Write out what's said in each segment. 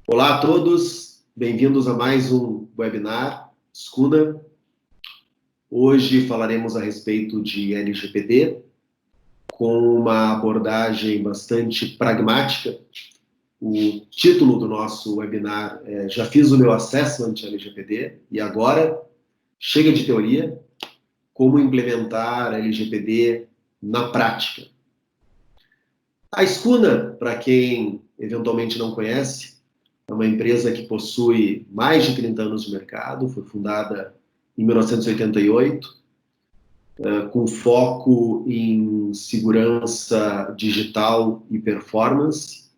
Olá a todos, bem-vindos a mais um webinar Escuda. Hoje falaremos a respeito de LGPD, com uma abordagem bastante pragmática. O título do nosso webinar é Já fiz o meu assessment LGPD e agora chega de teoria, como implementar a LGPD na prática. A Escuna, para quem eventualmente não conhece, é uma empresa que possui mais de 30 anos de mercado, foi fundada em 1988, com foco em segurança digital e performance.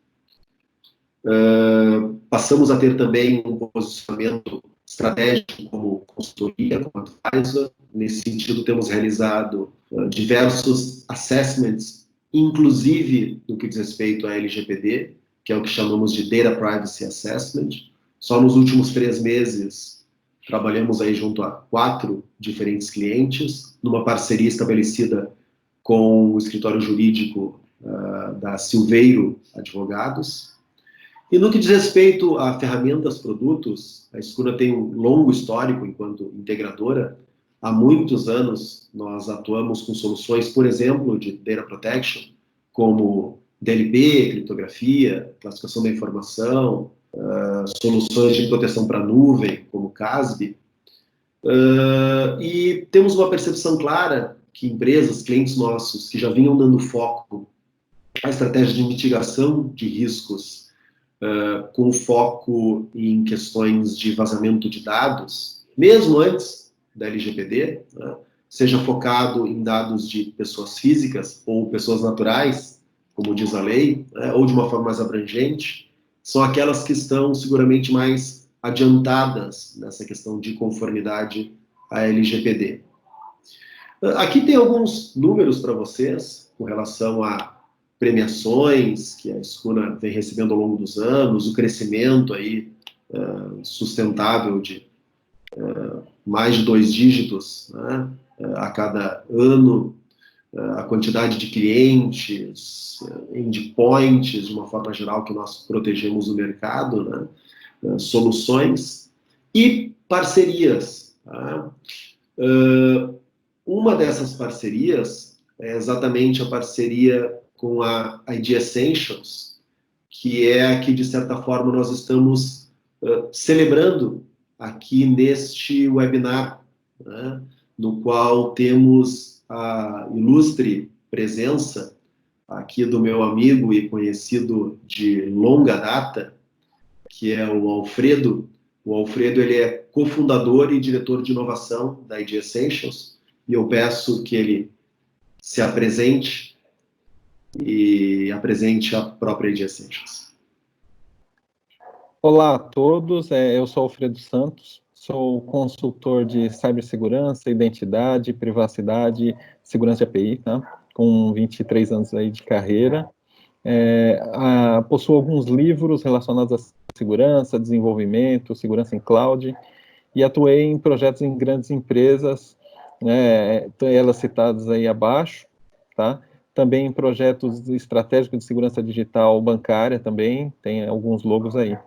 Passamos a ter também um posicionamento estratégico como consultoria, como advisor. Nesse sentido, temos realizado diversos assessments, inclusive no que diz respeito à LGPD, que é o que chamamos de Data Privacy Assessment. Só nos últimos 3 meses, trabalhamos aí junto a 4 diferentes clientes, numa parceria estabelecida com o escritório jurídico da Silveiro Advogados. E no que diz respeito a ferramentas, produtos, a Escuna tem um longo histórico enquanto integradora. Há muitos anos nós atuamos com soluções, por exemplo, de Data Protection, como DLP, criptografia, classificação da informação, soluções de proteção para nuvem, como CASB. E temos uma percepção clara que empresas, clientes nossos, que já vinham dando foco à estratégia de mitigação de riscos, com foco em questões de vazamento de dados, mesmo antes da LGPD, né, seja focado em dados de pessoas físicas ou pessoas naturais, como diz a lei, né, ou de uma forma mais abrangente, são aquelas que estão seguramente mais adiantadas nessa questão de conformidade à LGPD. Aqui tem alguns números para vocês com relação a premiações que a Escuna vem recebendo ao longo dos anos, o crescimento aí sustentável de mais de 2 dígitos, né, a cada ano, a quantidade de clientes, endpoints, de uma forma geral, que nós protegemos o mercado, né, soluções e parcerias. Tá? Uma dessas parcerias é exatamente a parceria com a ID Essentials, que é a que, de certa forma, nós estamos celebrando aqui neste webinar, né, no qual temos a ilustre presença aqui do meu amigo e conhecido de longa data, que é o Alfredo. O Alfredo, ele é cofundador e diretor de inovação da ID Essentials, e eu peço que ele se apresente e apresente a própria ID Essentials. Olá a todos, eu sou Alfredo Santos, sou consultor de cibersegurança, identidade, privacidade, segurança de API, tá? Com 23 anos aí de carreira. Possuo alguns livros relacionados à segurança, desenvolvimento, segurança em cloud, e atuei em projetos em grandes empresas, né, elas citadas aí abaixo, tá? Também em projetos estratégicos de segurança digital bancária também, tem alguns logos aí.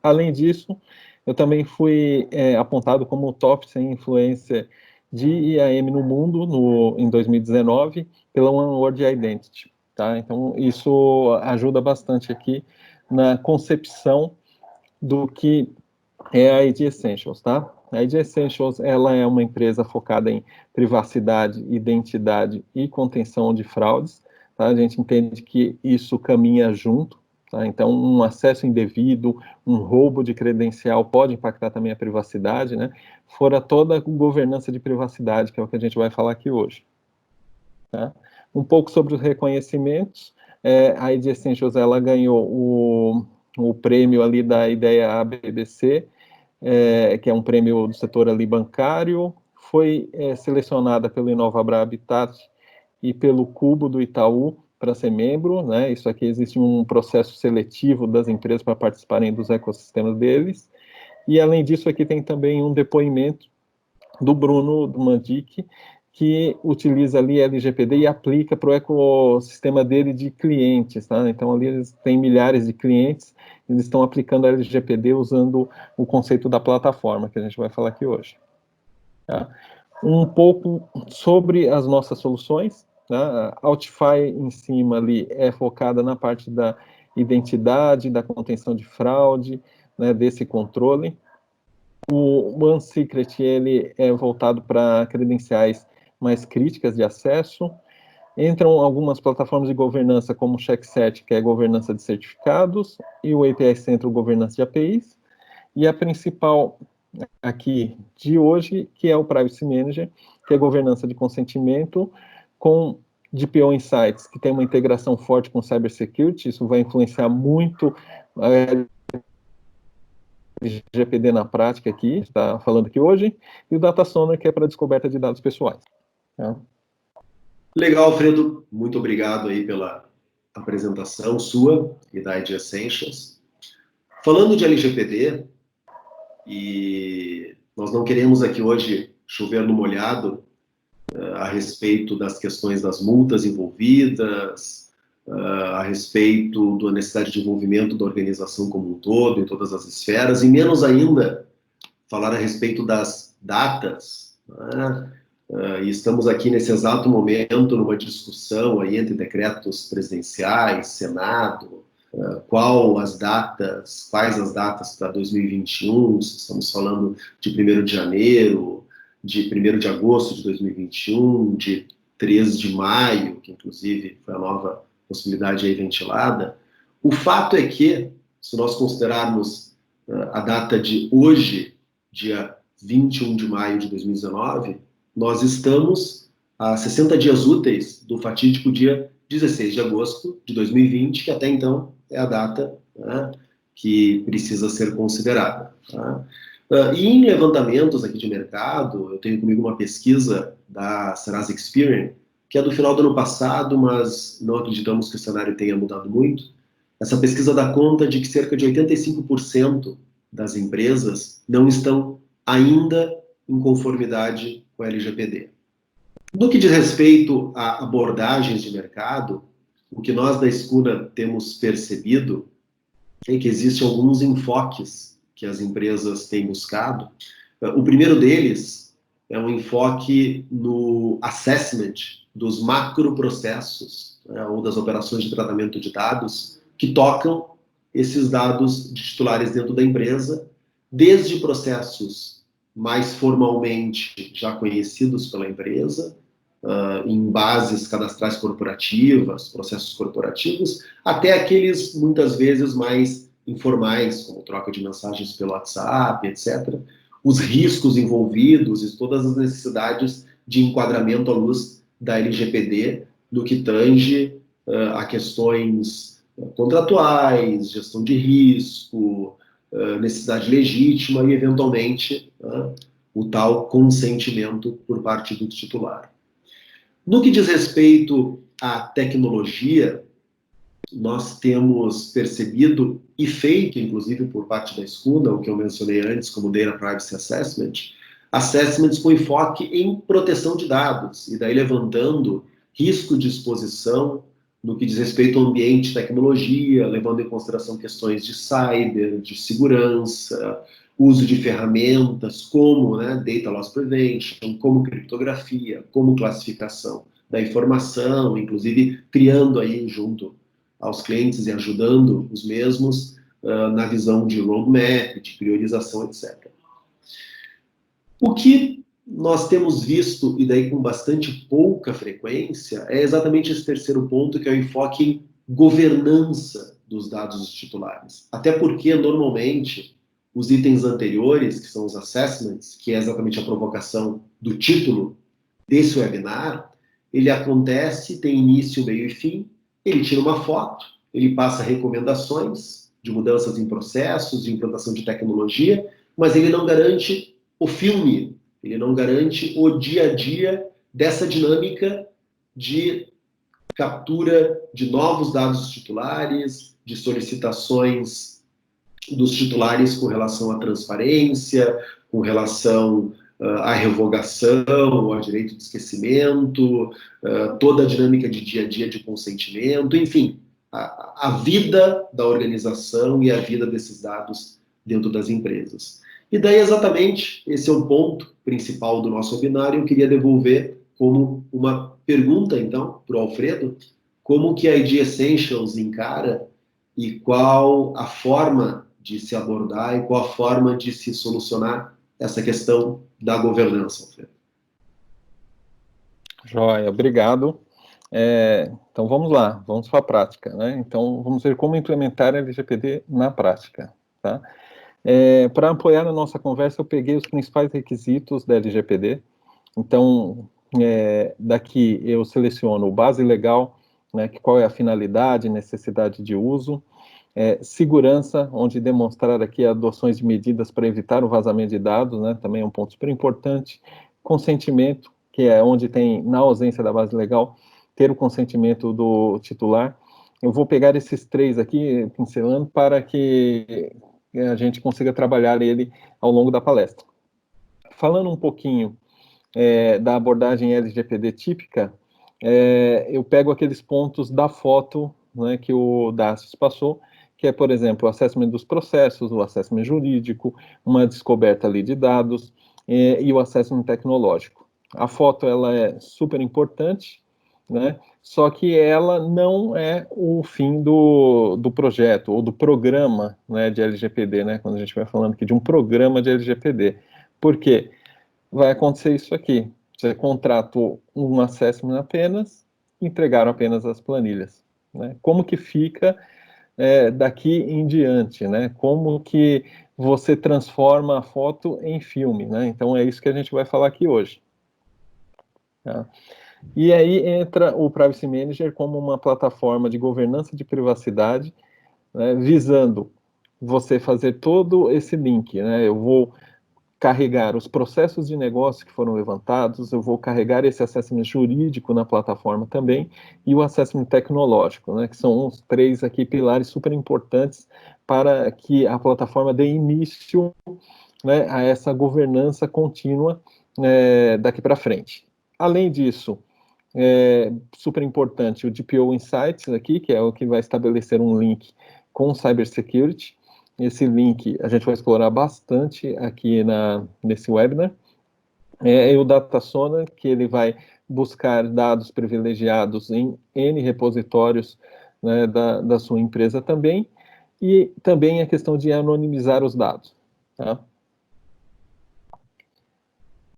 Além disso, eu também fui apontado como top 100 influencer de IAM no mundo em 2019 pela One World Identity, tá? Então, isso ajuda bastante aqui na concepção do que é a ID Essentials, tá? A ID Essentials, ela é uma empresa focada em privacidade, identidade e contenção de fraudes, tá? A gente entende que isso caminha junto, tá? Então, um acesso indevido, um roubo de credencial pode impactar também a privacidade, né? Fora toda a governança de privacidade, que é o que a gente vai falar aqui hoje, tá? Um pouco sobre os reconhecimentos. A ID Essentials, ela ganhou o prêmio ali da Ideia ABBC, que é um prêmio do setor ali bancário, foi selecionada pelo Inovabra Habitat e pelo Cubo do Itaú para ser membro, né? Isso aqui existe um processo seletivo das empresas para participarem dos ecossistemas deles, e além disso aqui tem também um depoimento do Bruno do Mandic, que utiliza ali LGPD e aplica para o ecossistema dele de clientes, tá? Então ali eles têm milhares de clientes, eles estão aplicando a LGPD usando o conceito da plataforma, que a gente vai falar aqui hoje. Tá? Um pouco sobre as nossas soluções, tá? A Autify em cima ali é focada na parte da identidade, da contenção de fraude, né, desse controle. O OneSecret, ele é voltado para credenciais mais críticas de acesso. Entram algumas plataformas de governança, como o CheckCert, que é governança de certificados, e o API Central, governança de APIs. E a principal aqui de hoje, que é o Privacy Manager, que é governança de consentimento, com DPO Insights, que tem uma integração forte com Cybersecurity. Isso vai influenciar muito LGPD na prática aqui, está falando aqui hoje, e o Data Sonar, que é para descoberta de dados pessoais. Tá? Legal, Alfredo. Muito obrigado aí pela apresentação sua e da ID Essentials. Falando de LGPD, e nós não queremos aqui hoje chover no molhado a respeito das questões das multas envolvidas, a respeito da necessidade de envolvimento da organização como um todo, em todas as esferas, e menos ainda falar a respeito das datas, né? E estamos aqui nesse exato momento numa discussão aí entre decretos presidenciais, Senado, quais as datas para 2021, estamos falando de 1º de janeiro, de 1º de agosto de 2021, de 3 de maio, que inclusive foi a nova possibilidade aí ventilada. O fato é que, se nós considerarmos a data de hoje, dia 21 de maio de 2019, nós estamos a 60 dias úteis do fatídico dia 16 de agosto de 2020, que até então é a data, né, que precisa ser considerada. Tá? E em levantamentos aqui de mercado, eu tenho comigo uma pesquisa da Serasa Experian, que é do final do ano passado, mas não acreditamos que o cenário tenha mudado muito. Essa pesquisa dá conta de que cerca de 85% das empresas não estão ainda em conformidade com a LGPD. No que diz respeito a abordagens de mercado, o que nós da Escuna temos percebido é que existem alguns enfoques que as empresas têm buscado. O primeiro deles é um enfoque no assessment dos macroprocessos, né, ou das operações de tratamento de dados que tocam esses dados de titulares dentro da empresa, desde processos mais formalmente já conhecidos pela empresa, em bases cadastrais corporativas, processos corporativos, até aqueles, muitas vezes, mais informais, como troca de mensagens pelo WhatsApp, etc., os riscos envolvidos e todas as necessidades de enquadramento à luz da LGPD no que tange a questões contratuais, gestão de risco, necessidade legítima e, eventualmente, o tal consentimento por parte do titular. No que diz respeito à tecnologia, nós temos percebido e feito, inclusive por parte da Escuna, o que eu mencionei antes como Data Privacy Assessment, assessments com enfoque em proteção de dados, e daí levantando risco de exposição no que diz respeito ao ambiente de tecnologia, levando em consideração questões de cyber, de segurança, uso de ferramentas como Data Loss Prevention, como criptografia, como classificação da informação, inclusive criando aí junto aos clientes e ajudando os mesmos na visão de roadmap, de priorização, etc. O que nós temos visto, e daí com bastante pouca frequência, é exatamente esse terceiro ponto, que é o enfoque em governança dos dados dos titulares. Até porque, normalmente, os itens anteriores, que são os assessments, que é exatamente a provocação do título desse webinar, ele acontece, tem início, meio e fim, ele tira uma foto, ele passa recomendações de mudanças em processos, de implantação de tecnologia, mas ele não garante o filme, ele não garante o dia a dia dessa dinâmica de captura de novos dados titulares, de solicitações dos titulares com relação à transparência, com relação a revogação, a direito de esquecimento, toda a dinâmica de dia a dia de consentimento, enfim, a vida da organização e a vida desses dados dentro das empresas. E daí, exatamente, esse é o ponto principal do nosso webinar, e eu queria devolver como uma pergunta, então, para o Alfredo, como que a ID Essentials encara e qual a forma de se abordar e qual a forma de se solucionar essa questão da governança, Alfredo. Joia, obrigado. Então vamos lá, vamos para a prática, né? Então vamos ver como implementar a LGPD na prática, tá? Para apoiar a nossa conversa, eu peguei os principais requisitos da LGPD. Então, daqui eu seleciono base legal, né, qual é a finalidade, necessidade de uso, segurança, onde demonstrar aqui adoções de medidas para evitar o vazamento de dados, né, também é um ponto super importante, consentimento, que é onde tem, na ausência da base legal, ter o consentimento do titular. Eu vou pegar esses três aqui, pincelando, para que a gente consiga trabalhar ele ao longo da palestra. Falando um pouquinho da abordagem LGPD típica, eu pego aqueles pontos da foto, né, que o Dastis passou, que é, por exemplo, o assessment dos processos, o assessment jurídico, uma descoberta ali de dados e o assessment tecnológico. A foto, ela é super importante, né, só que ela não é o fim do projeto ou do programa, né, de LGPD, né, quando a gente vai falando aqui de um programa de LGPD. Por quê? Vai acontecer isso aqui. Você contratou um assessment apenas, entregaram apenas as planilhas, né? Como que fica daqui em diante, né? Como que você transforma a foto em filme, né? Então é isso que a gente vai falar aqui hoje. Tá? E aí entra o Privacy Manager como uma plataforma de governança de privacidade, né, visando você fazer todo esse link, né? Eu vou carregar os processos de negócio que foram levantados, eu vou carregar esse assessment jurídico na plataforma também, e o assessment tecnológico, né, que são os três aqui pilares super importantes para que a plataforma dê início, né, a essa governança contínua daqui para frente. Além disso, super importante o DPO Insights aqui, que é o que vai estabelecer um link com o Cybersecurity. Esse link a gente vai explorar bastante aqui nesse webinar. E o DataSona, que ele vai buscar dados privilegiados em N repositórios, né, da sua empresa também, e também a questão de anonimizar os dados. Tá?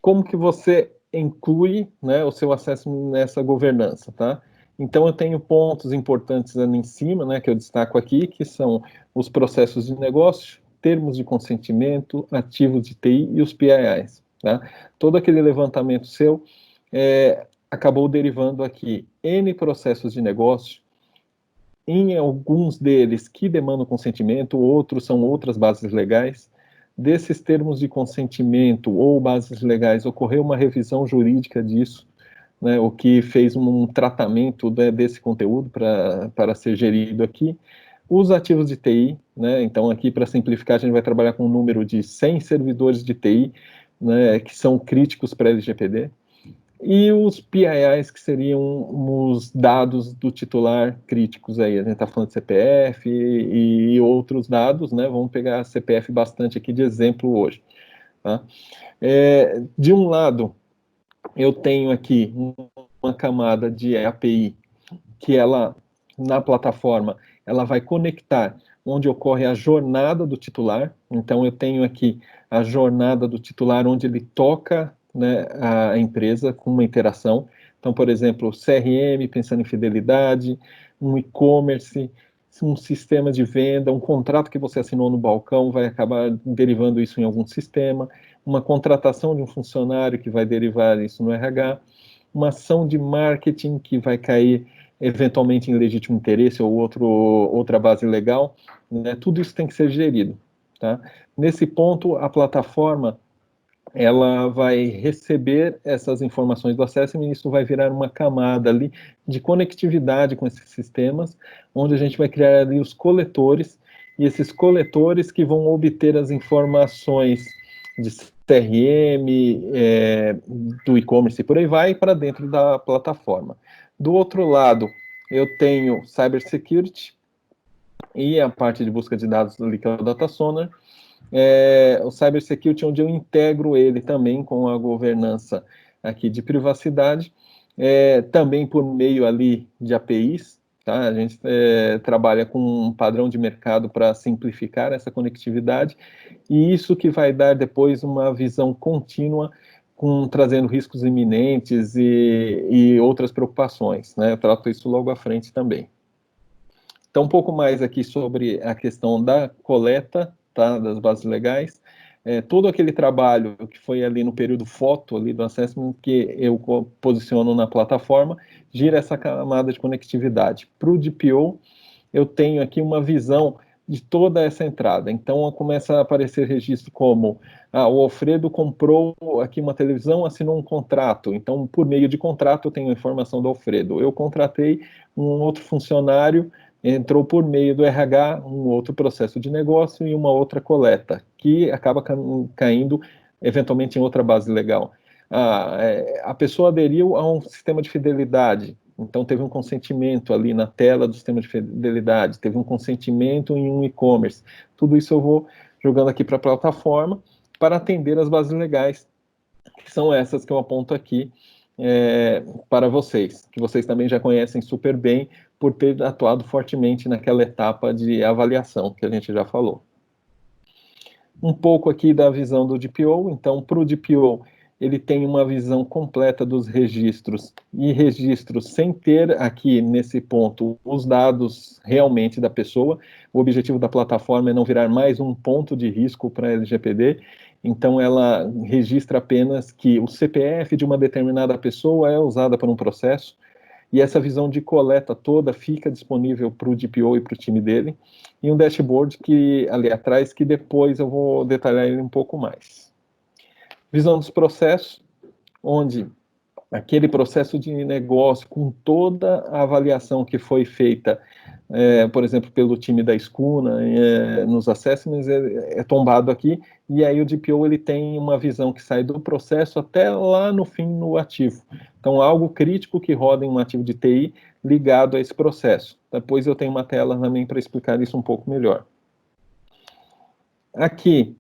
Como que você inclui, né, o seu acesso nessa governança, tá? Então, eu tenho pontos importantes ali em cima, né, que eu destaco aqui, que são os processos de negócio, termos de consentimento, ativos de TI e os PIIs, tá? Todo aquele levantamento seu acabou derivando aqui N processos de negócio, em alguns deles que demandam consentimento, outros são outras bases legais. Desses termos de consentimento ou bases legais, ocorreu uma revisão jurídica disso, né, o que fez um tratamento desse conteúdo para ser gerido aqui. Os ativos de TI, né, então aqui para simplificar, a gente vai trabalhar com um número de 100 servidores de TI, né, que são críticos para a LGPD. E os PIIs, que seriam os dados do titular críticos aí, a gente está falando de CPF e outros dados, né? Vamos pegar CPF bastante aqui de exemplo hoje. Tá? De um lado, eu tenho aqui uma camada de API, que ela, na plataforma, ela vai conectar onde ocorre a jornada do titular. Então, eu tenho aqui a jornada do titular, onde ele toca, né, a empresa com uma interação. Então, por exemplo, CRM, pensando em fidelidade, um e-commerce, um sistema de venda, um contrato que você assinou no balcão vai acabar derivando isso em algum sistema, uma contratação de um funcionário que vai derivar isso no RH, uma ação de marketing que vai cair eventualmente em legítimo interesse ou outra base legal, né? Tudo isso tem que ser gerido. Tá? Nesse ponto, a plataforma ela vai receber essas informações do assessment e isso vai virar uma camada ali de conectividade com esses sistemas, onde a gente vai criar ali os coletores, e esses coletores que vão obter as informações de CRM, do e-commerce e por aí vai, para dentro da plataforma. Do outro lado, eu tenho Cybersecurity e a parte de busca de dados do Liquid Data Sonar, o Cybersecurity, onde eu integro ele também com a governança aqui de privacidade, também por meio ali de APIs, tá? A gente trabalha com um padrão de mercado para simplificar essa conectividade, e isso que vai dar depois uma visão contínua, trazendo riscos iminentes e outras preocupações, né? Eu trato isso logo à frente também. Então, um pouco mais aqui sobre a questão da coleta, tá, das bases legais. Todo aquele trabalho que foi ali no período foto, ali do assessment, que eu posiciono na plataforma, gira essa camada de conectividade. Para o DPO, eu tenho aqui uma visão de toda essa entrada. Então, começa a aparecer registro como o Alfredo comprou aqui uma televisão, assinou um contrato. Então, por meio de contrato, eu tenho a informação do Alfredo. Eu contratei um outro funcionário, entrou por meio do RH, um outro processo de negócio e uma outra coleta, que acaba caindo eventualmente em outra base legal. A pessoa aderiu a um sistema de fidelidade, então teve um consentimento ali na tela do sistema de fidelidade, teve um consentimento em um e-commerce. Tudo isso eu vou jogando aqui para a plataforma para atender as bases legais, que são essas que eu aponto aqui para vocês, que vocês também já conhecem super bem, por ter atuado fortemente naquela etapa de avaliação que a gente já falou. Um pouco aqui da visão do DPO. Então, para o DPO, ele tem uma visão completa dos registros, e registros sem ter aqui, nesse ponto, os dados realmente da pessoa. O objetivo da plataforma é não virar mais um ponto de risco para a LGPD, então ela registra apenas que o CPF de uma determinada pessoa é usada para um processo, e essa visão de coleta toda fica disponível para o DPO e para o time dele, e um dashboard que ali atrás, que depois eu vou detalhar ele um pouco mais. Visão dos processos, onde aquele processo de negócio, com toda a avaliação que foi feita, por exemplo, pelo time da Escuna, nos assessments, é tombado aqui, e aí o DPO ele tem uma visão que sai do processo até lá no fim, no ativo. Então, algo crítico que roda em um ativo de TI ligado a esse processo. Depois eu tenho uma tela também para explicar isso um pouco melhor. Aqui,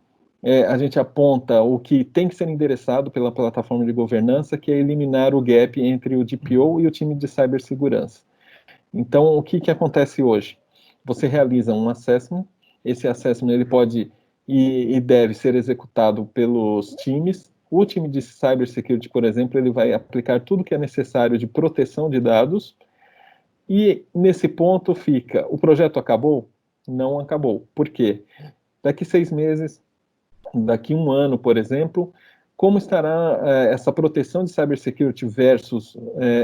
a gente aponta o que tem que ser endereçado pela plataforma de governança, que é eliminar o gap entre o DPO e o time de cibersegurança. Então, o que acontece hoje? Você realiza um assessment, esse assessment ele pode e deve ser executado pelos times. O time de cybersecurity, por exemplo, ele vai aplicar tudo que é necessário de proteção de dados, e nesse ponto fica, o projeto acabou? Não acabou. Por quê? Daqui 6 meses, daqui 1 ano, por exemplo, como estará essa proteção de cybersecurity versus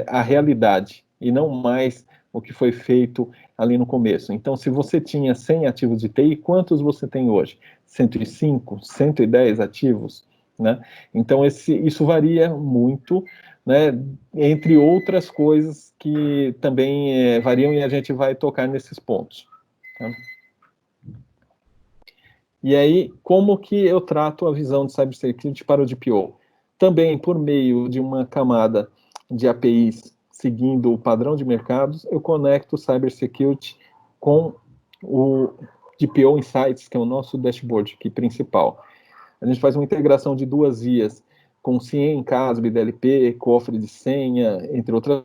a realidade, e não mais o que foi feito ali no começo. Então, se você tinha 100 ativos de TI, quantos você tem hoje? 105, 110 ativos, né? Então, isso varia muito, né, entre outras coisas que também variam, e a gente vai tocar nesses pontos. Tá? E aí, como que eu trato a visão de cybersecurity para o DPO? Também por meio de uma camada de APIs, seguindo o padrão de mercados, eu conecto o cybersecurity com o DPO Insights, que é o nosso dashboard aqui principal. A gente faz uma integração de 2 vias, com CIEM, CASB, DLP, cofre de senha, entre outras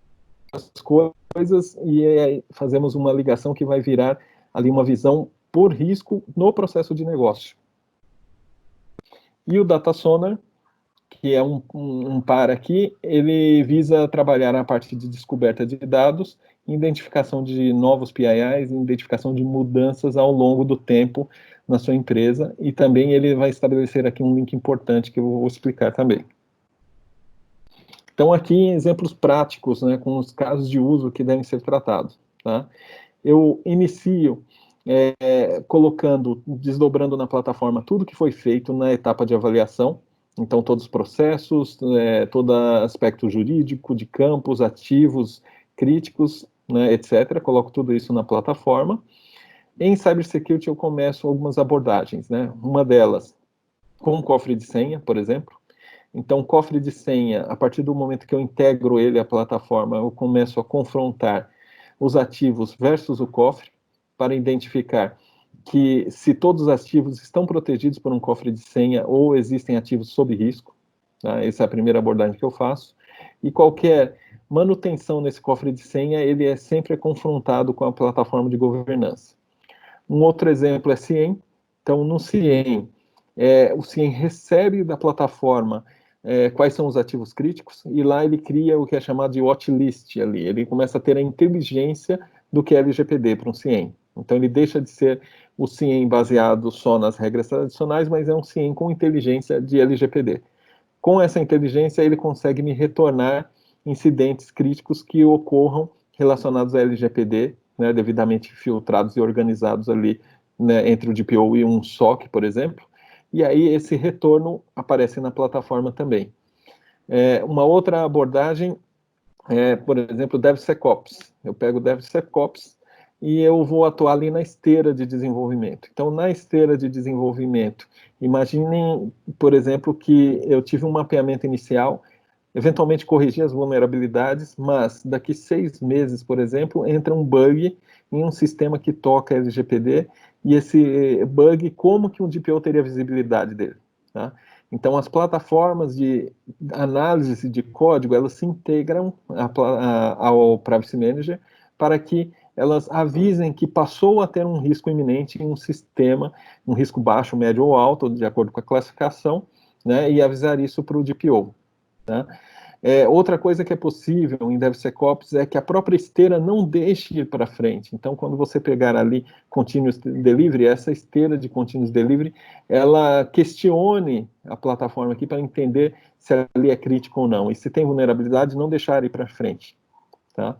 coisas, e aí fazemos uma ligação que vai virar ali uma visão por risco no processo de negócio. E o Data Sonar, que é um par aqui, ele visa trabalhar na parte de descoberta de dados, identificação de novos PIIs, identificação de mudanças ao longo do tempo na sua empresa, e também ele vai estabelecer aqui um link importante que eu vou explicar também. Então, aqui, exemplos práticos, né, com os casos de uso que devem ser tratados. Tá? Eu inicio desdobrando na plataforma tudo que foi feito na etapa de avaliação, então todos os processos, todo aspecto jurídico, de campos, ativos, críticos, né, etc. Coloco tudo isso na plataforma. Em cybersecurity eu começo algumas abordagens, né? Uma delas, com um cofre de senha, por exemplo. Então, cofre de senha, a partir do momento que eu integro ele à plataforma, eu começo a confrontar os ativos versus o cofre, para identificar que se todos os ativos estão protegidos por um cofre de senha ou existem ativos sob risco. Tá? Essa é a primeira abordagem que eu faço. E qualquer manutenção nesse cofre de senha, ele é sempre confrontado com a plataforma de governança. Um outro exemplo é CIEM. Então, no CIEM, o CIEM recebe da plataforma quais são os ativos críticos, e lá ele cria o que é chamado de watchlist ali. Ele começa a ter a inteligência do que é LGPD para um CIEM. Então, ele deixa de ser o CIEM baseado só nas regras tradicionais, mas é um CIEM com inteligência de LGPD. Com essa inteligência, ele consegue me retornar incidentes críticos que ocorram relacionados à LGPD, né, devidamente filtrados e organizados ali, né, entre o DPO e um SOC, por exemplo, e aí esse retorno aparece na plataforma também. Uma outra abordagem por exemplo, DevSecOps. Eu pego o DevSecOps e eu vou atuar ali na esteira de desenvolvimento. Então, na esteira de desenvolvimento, imaginem, por exemplo, que eu tive um mapeamento inicial, eventualmente corrigi as vulnerabilidades, mas daqui 6 meses, por exemplo, entra um bug em um sistema que toca LGPD, e esse bug, como que um DPO teria visibilidade dele? Tá? Então, as plataformas de análise de código, elas se integram ao Privacy Manager para que elas avisem que passou a ter um risco iminente em um sistema, um risco baixo, médio ou alto, de acordo com a classificação, né, e avisar isso para o DPO. Tá? Outra coisa que é possível em DevSecOps é que a própria esteira não deixe ir para frente. Então, quando você pegar ali Continuous Delivery, essa esteira de Continuous Delivery, ela questione a plataforma aqui para entender se ali é crítico ou não. E se tem vulnerabilidade, não deixar ir para frente. Tá?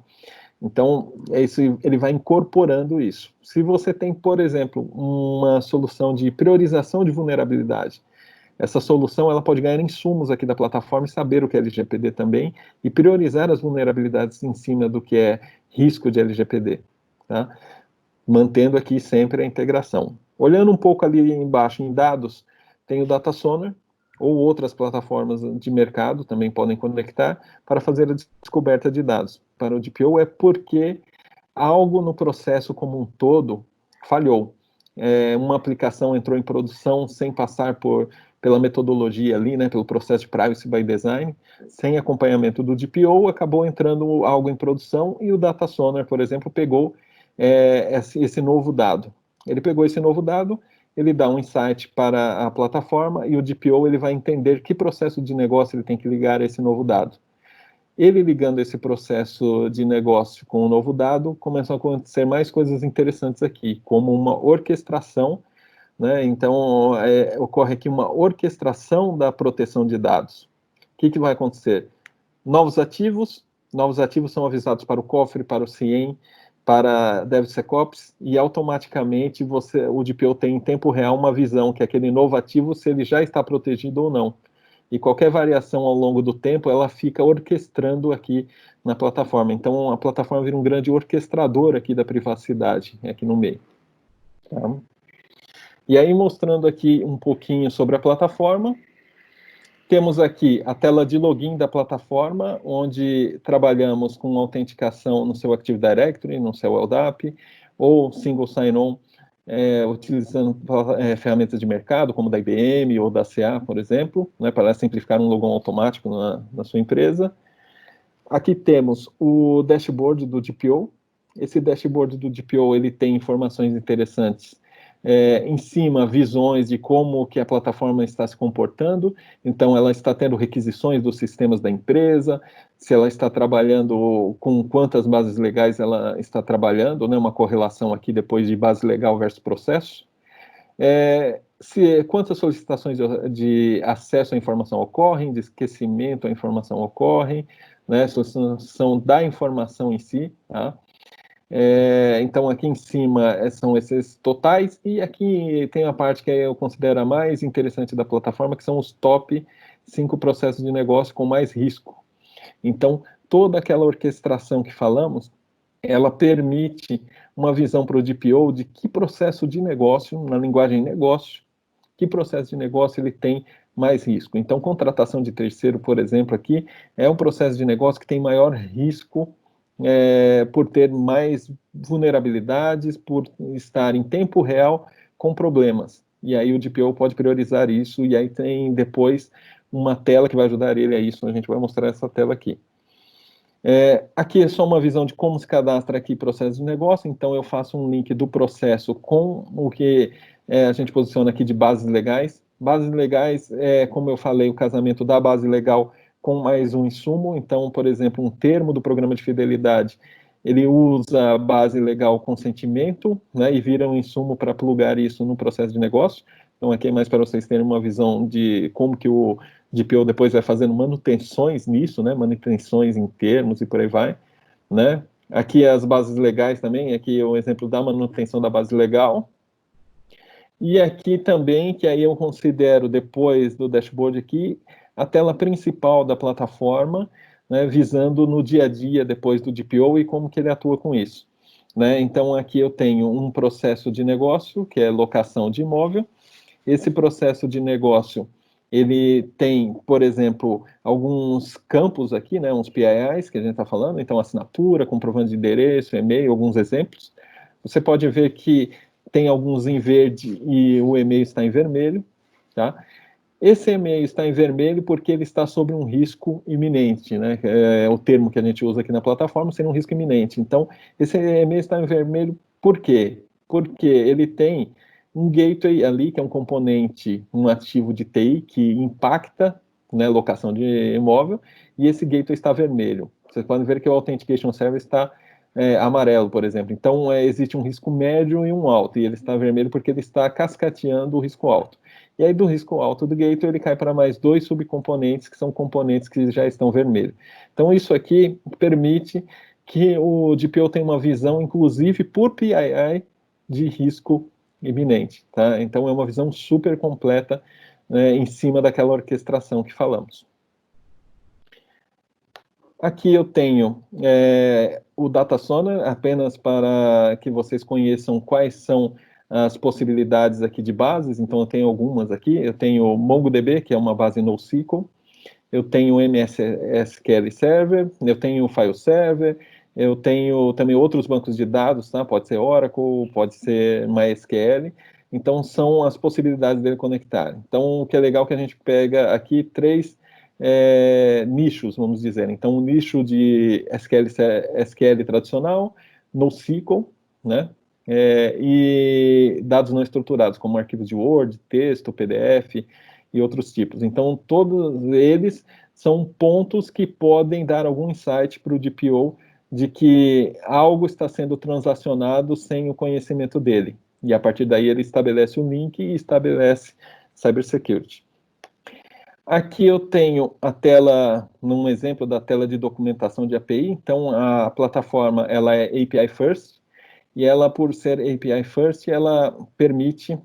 Então, ele vai incorporando isso. Se você tem, por exemplo, uma solução de priorização de vulnerabilidade, essa solução ela pode ganhar insumos aqui da plataforma e saber o que é LGPD também e priorizar as vulnerabilidades em cima do que é risco de LGPD, tá? Mantendo aqui sempre a integração. Olhando um pouco ali embaixo em dados, tem o DataSonar ou outras plataformas de mercado também podem conectar para fazer a descoberta de dados. Para o DPO é porque algo no processo como um todo falhou. Uma aplicação entrou em produção sem passar pela metodologia ali, né, pelo processo de Privacy by Design, sem acompanhamento do DPO, acabou entrando algo em produção e o DataSonar, por exemplo, pegou esse novo dado. Ele pegou esse novo dado, ele dá um insight para a plataforma e o DPO ele vai entender que processo de negócio ele tem que ligar a esse novo dado. Ele ligando esse processo de negócio com o novo dado, começam a acontecer mais coisas interessantes aqui, como uma orquestração, né? Então, ocorre aqui uma orquestração da proteção de dados. O que vai acontecer? Novos ativos são avisados para o cofre, para o CIEM, para DevSecOps, e automaticamente o DPO tem em tempo real uma visão que aquele novo ativo, se ele já está protegido ou não. E qualquer variação ao longo do tempo, ela fica orquestrando aqui na plataforma. Então, a plataforma vira um grande orquestrador aqui da privacidade, aqui no meio. Tá? E aí, mostrando aqui um pouquinho sobre a plataforma, temos aqui a tela de login da plataforma, onde trabalhamos com autenticação no seu Active Directory, no seu LDAP, ou Single Sign-On, utilizando ferramentas de mercado, como da IBM ou da CA, por exemplo, né, para simplificar um login automático na sua empresa. Aqui temos o dashboard do DPO. Esse dashboard do DPO ele tem informações interessantes. Em cima, visões de como que a plataforma está se comportando. Então, ela está tendo requisições dos sistemas da empresa, se ela está trabalhando com quantas bases legais ela está trabalhando, né, uma correlação aqui depois de base legal versus processo. Quantas solicitações de acesso à informação ocorrem, de esquecimento à informação ocorrem, né, solicitação da informação em si, tá? Então, aqui em cima são esses totais, e aqui tem a parte que eu considero a mais interessante da plataforma, que são os top 5 processos de negócio com mais risco. Então, toda aquela orquestração que falamos, ela permite uma visão para o DPO de que processo de negócio, na linguagem negócio, que processo de negócio ele tem mais risco. Então, contratação de terceiro, por exemplo, aqui, é um processo de negócio que tem maior risco por ter mais vulnerabilidades, por estar em tempo real com problemas. E aí o DPO pode priorizar isso, e aí tem depois uma tela que vai ajudar ele a isso, a gente vai mostrar essa tela aqui. Aqui é só uma visão de como se cadastra aqui processo de negócio, então eu faço um link do processo com o que a gente posiciona aqui de bases legais. Bases legais como eu falei, o casamento da base legal com mais um insumo, então, por exemplo, um termo do programa de fidelidade, ele usa a base legal consentimento, né, e vira um insumo para plugar isso no processo de negócio. Então, aqui é mais para vocês terem uma visão de como que o DPO depois vai fazendo manutenções nisso, né, manutenções em termos e por aí vai, né. Aqui as bases legais também, aqui é o exemplo da manutenção da base legal. E aqui também, que aí eu considero depois do dashboard aqui, a tela principal da plataforma, né, visando no dia a dia depois do DPO e como que ele atua com isso. Né? Então aqui eu tenho um processo de negócio, que é locação de imóvel. Esse processo de negócio, ele tem, por exemplo, alguns campos aqui, né, uns PIIs que a gente está falando, então assinatura, comprovante de endereço, e-mail, alguns exemplos. Você pode ver que tem alguns em verde e o e-mail está em vermelho, tá? Esse e-mail está em vermelho porque ele está sob um risco iminente, né? É o termo que a gente usa aqui na plataforma, sendo um risco iminente. Então, esse e-mail está em vermelho por quê? Porque ele tem um gateway ali, que é um componente, um ativo de TI, que impacta, né, locação de imóvel, e esse gateway está vermelho. Vocês podem ver que o Authentication Server está amarelo, por exemplo. Então, existe um risco médio e um alto, e ele está vermelho porque ele está cascateando o risco alto. E aí, do risco alto do gateway, ele cai para mais dois subcomponentes, que são componentes que já estão vermelhos. Então, isso aqui permite que o DPO tenha uma visão, inclusive, por PII, de risco iminente. Tá? Então, é uma visão super completa em cima daquela orquestração que falamos. Aqui eu tenho o DataSonar, apenas para que vocês conheçam quais são as possibilidades aqui de bases. Então, eu tenho algumas aqui. Eu tenho o MongoDB, que é uma base NoSQL. Eu tenho o MSSQL Server. Eu tenho o File Server. Eu tenho também outros bancos de dados, tá? Pode ser Oracle, pode ser MySQL. Então, são as possibilidades dele conectar. Então, o que é legal é que a gente pega aqui três nichos, vamos dizer. Então, o nicho de SQL tradicional, NoSQL, né? E dados não estruturados, como arquivos de Word, texto, PDF e outros tipos. Então, todos eles são pontos que podem dar algum insight para o DPO de que algo está sendo transacionado sem o conhecimento dele. E a partir daí ele estabelece o link e estabelece cybersecurity. Aqui eu tenho a tela, num exemplo da tela de documentação de API. Então, a plataforma ela é API First, e ela, por ser API First, ela permite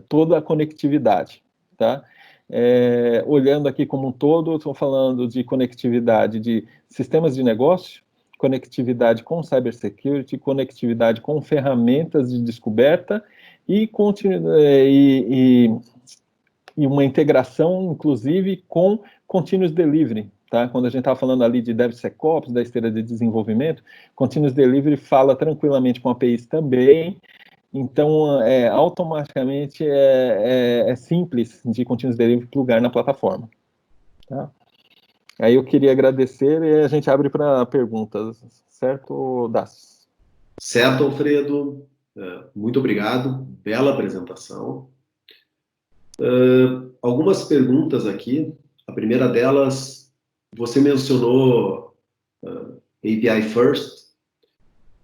toda a conectividade, tá? Olhando aqui como um todo, eu estou falando de conectividade de sistemas de negócio, conectividade com cybersecurity, conectividade com ferramentas de descoberta e uma integração, inclusive, com Continuous Delivery, tá? Quando a gente estava falando ali de DevSecOps, da esteira de desenvolvimento, Continuous Delivery fala tranquilamente com APIs também, então, automaticamente, é simples de Continuous Delivery plugar na plataforma. Tá? Aí eu queria agradecer e a gente abre para perguntas, certo, Das? Certo, Alfredo. Muito obrigado. Bela apresentação. Algumas perguntas aqui. A primeira delas, você mencionou API First,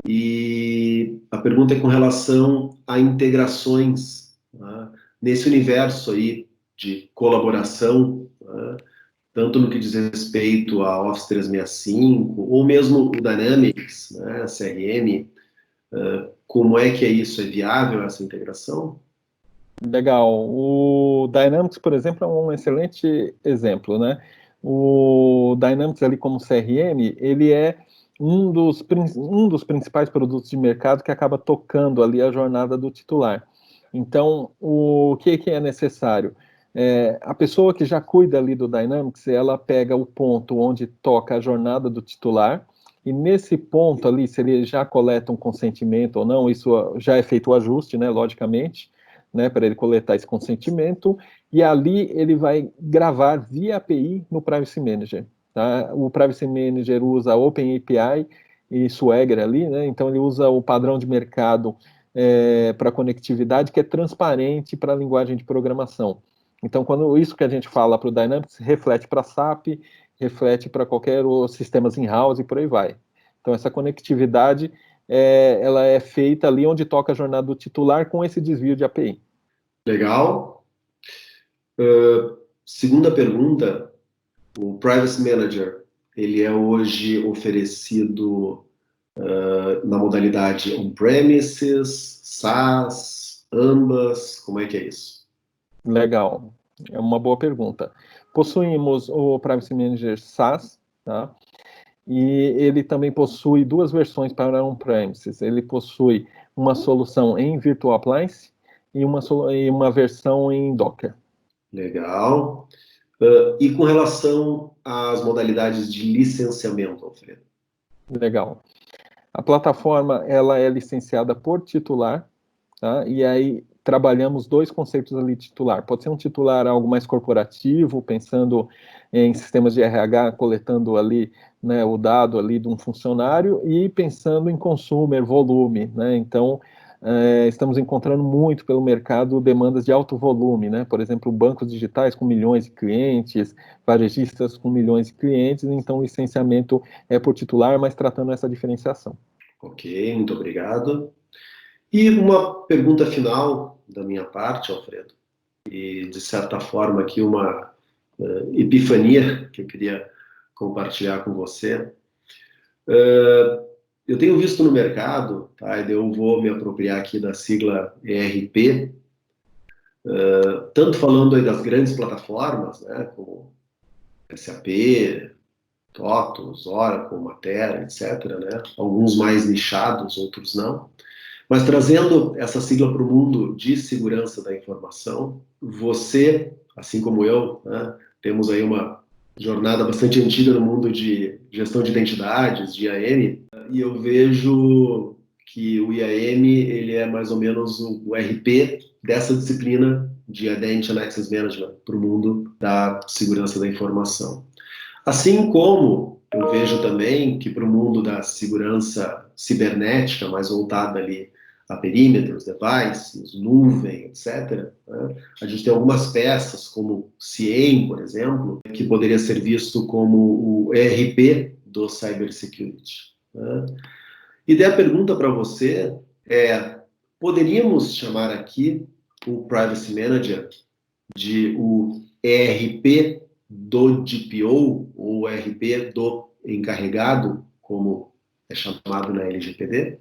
e a pergunta é com relação a integrações, né, nesse universo aí de colaboração, né, tanto no que diz respeito a Office 365, ou mesmo o Dynamics, né, CRM, como é que é isso? É viável essa integração? Legal. O Dynamics, por exemplo, é um excelente exemplo, né? O Dynamics ali como CRM, ele é um dos principais produtos de mercado que acaba tocando ali a jornada do titular. Então, o que é necessário? A pessoa que já cuida ali do Dynamics, ela pega o ponto onde toca a jornada do titular, e nesse ponto ali, se ele já coleta um consentimento ou não, isso já é feito o ajuste, né, logicamente, né, para ele coletar esse consentimento, e ali ele vai gravar via API no Privacy Manager. Tá? O Privacy Manager usa OpenAPI e Swagger ali, né, então ele usa o padrão de mercado para conectividade que é transparente para a linguagem de programação. Então, quando isso que a gente fala para o Dynamics reflete para SAP, reflete para qualquer sistemas in-house e por aí vai. Então, essa conectividade ela é feita ali onde toca a jornada do titular com esse desvio de API. Legal. Segunda pergunta, o Privacy Manager, ele é hoje oferecido na modalidade on-premises, SaaS, ambas, como é que é isso? Legal, é uma boa pergunta. Possuímos o Privacy Manager SaaS, tá? E ele também possui duas versões para on-premises. Ele possui uma solução em Virtual Appliance e uma versão em Docker. Legal. E com relação às modalidades de licenciamento, Alfredo? Legal. A plataforma ela é licenciada por titular, tá? E aí trabalhamos dois conceitos ali de titular. Pode ser um titular algo mais corporativo, pensando em sistemas de RH, coletando ali, né, o dado ali de um funcionário, e pensando em consumer, volume, né? Então, estamos encontrando muito pelo mercado demandas de alto volume, né? Por exemplo, bancos digitais com milhões de clientes, varejistas com milhões de clientes, então o licenciamento é por titular, mas tratando essa diferenciação. Ok, muito obrigado. E uma pergunta final da minha parte, Alfredo, e de certa forma aqui uma epifania que eu queria compartilhar com você. Eu tenho visto no mercado, tá, e eu vou me apropriar aqui da sigla ERP, tanto falando aí das grandes plataformas, né, como SAP, TOTOS, Oracle, Matera, etc., né, alguns mais nichados, outros não. Mas trazendo essa sigla para o mundo de segurança da informação, você, assim como eu, né, temos aí uma jornada bastante antiga no mundo de gestão de identidades, de IAM, e eu vejo que o IAM ele é mais ou menos o RP dessa disciplina de Identity and Access Management para o mundo da segurança da informação. Assim como eu vejo também que para o mundo da segurança cibernética, mais voltada ali a perímetros, devices, nuvem, etc., né, a gente tem algumas peças, como CIEM, por exemplo, que poderia ser visto como o ERP do cybersecurity. Né? E daí a pergunta para você é, poderíamos chamar aqui o Privacy Manager de o ERP do DPO, ou ERP do encarregado, como é chamado na LGPD?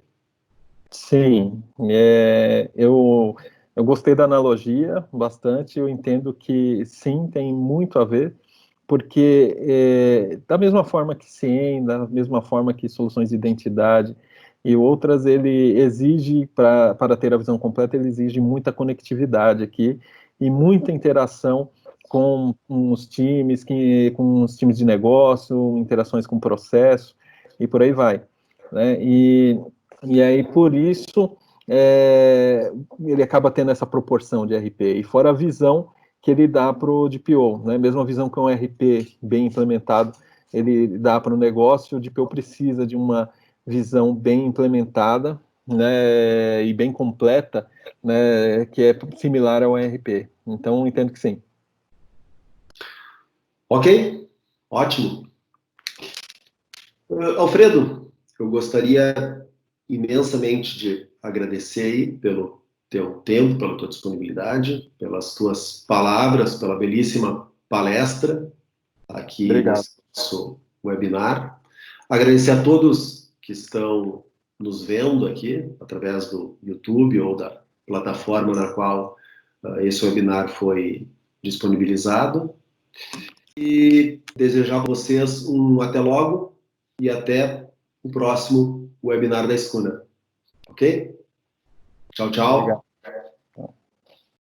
Sim, eu gostei da analogia bastante, eu entendo que sim, tem muito a ver, porque da mesma forma que CIEM, da mesma forma que soluções de identidade e outras, ele exige, para ter a visão completa, ele exige muita conectividade aqui e muita interação com os times, com os times de negócio, interações com o processo e por aí vai, né? E aí, por isso, ele acaba tendo essa proporção de RP. E fora a visão que ele dá para o DPO, né? Mesmo a visão que um RP bem implementado, ele dá para o negócio, o DPO precisa de uma visão bem implementada, né, e bem completa, né, que é similar ao RP. Então, entendo que sim. Ok, ótimo. Alfredo, eu gostaria imensamente de agradecer aí pelo teu tempo, pela tua disponibilidade, pelas tuas palavras, pela belíssima palestra aqui Obrigado. nesse nosso webinar. Agradecer a todos que estão nos vendo aqui através do YouTube ou da plataforma na qual esse webinar foi disponibilizado. E desejar a vocês um até logo e até o próximo webinar da Escuna. Ok? Tchau, tchau. Obrigado.